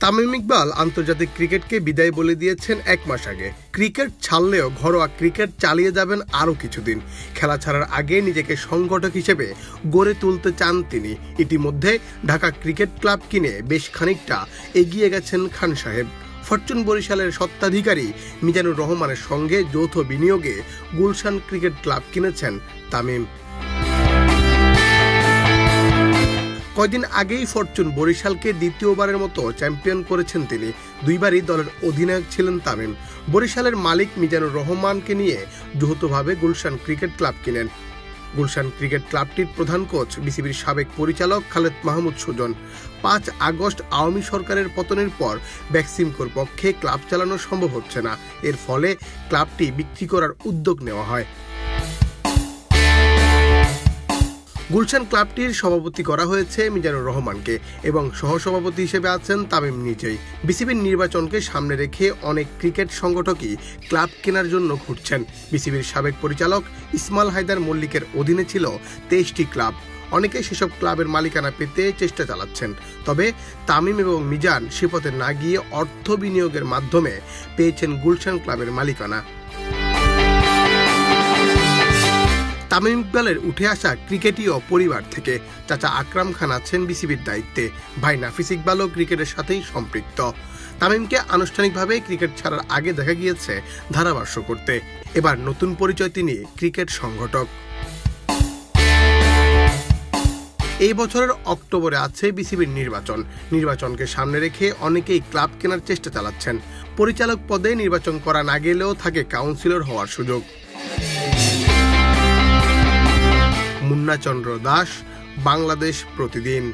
তামিম ইকবাল আন্তর্জাতিক ক্রিকেটকে বিদায় বলে দিয়েছেন ১ মাস আগে। ক্রিকেট ছাড়লেও ঘরোয়া ক্রিকেট চালিয়ে যাবেন আরও কিছুদিন। খেলা ছাড়ার আগে নিজেকে সংগঠক হিসেবে গড়ে তুলতে চান তিনি। ইতিমধ্যে ঢাকা ক্রিকেট ক্লাব কিনে বেশ খানিকটা এগিয়ে গেছেন খান সাহেব। ফরচুন বরিশালের স্বত্বাধিকারী মিজানুর রহমানের সঙ্গে যৌথ বিনিয়োগে গুলশান ক্রিকেট ক্লাব কিনেছেন তামিম। কয়দিন আগেই ফরচুন বরিশালকে দ্বিতীয়বারের মতো চ্যাম্পিয়ন করেছেন তিনি। দুইবারই দলের অধিনায়ক ছিলেন তামিম। বরিশালের মালিক মিজানুর রহমানকে নিয়ে যৌথভাবে গুলশান ক্রিকেট ক্লাব কিনেন। গুলশান ক্রিকেট ক্লাবটির প্রধান কোচ বিসিবির সাবেক পরিচালক খালেদ মাহমুদ সুজন। ৫ আগস্ট আওয়ামী সরকারের পতনের পর বেক্সিমকোর পক্ষে ক্লাব চালানো সম্ভব হচ্ছে না। এর ফলে ক্লাবটি বিক্রি করার উদ্যোগ নেওয়া হয়। গুলশান ক্লাবটির সভাপতি করা হয়েছে মিজানুর রহমানকে এবং সহসভাপতি হিসেবে আছেন তামিম নিজেই। বিসিবির নির্বাচনকে সামনে রেখে অনেক ক্রিকেট সংগঠকই ক্লাব কেনার জন্য ঘুরছেন। বিসিবির সাবেক পরিচালক ইসমাইল হায়দার মল্লিকের অধীনে ছিল ২৩টি ক্লাব। অনেকে সেসব ক্লাবের মালিকানা পেতে চেষ্টা চালাচ্ছেন। তবে তামিম এবং মিজান সে পথে না গিয়ে অর্থ বিনিয়োগের মাধ্যমে পেয়েছেন গুলশান ক্লাবের মালিকানা। তামিম ইকবালের উঠে আসা ক্রিকেটীয় পরিবার থেকে। চাচা আকরাম খান আছেন বিসিবির দায়িত্বে। ভাই নাফিস ইকবালও ক্রিকেটের সাথেই সম্পৃক্ত। তামিমকে আনুষ্ঠানিকভাবে ক্রিকেট ছাড়ার আগে দেখা গিয়েছে ধারাভাষ্য করতে। এবার নতুন পরিচয় তিনি ক্রিকেট সংগঠক। এই বছরের অক্টোবরে আছে বিসিবির নির্বাচনকে সামনে রেখে অনেকেই ক্লাব কেনার চেষ্টা চালাচ্ছেন। পরিচালক পদে নির্বাচন করা না গেলেও থাকে কাউন্সিলর হওয়ার সুযোগ। মুন্না চন্দ্র দাস, বাংলাদেশ প্রতিদিন।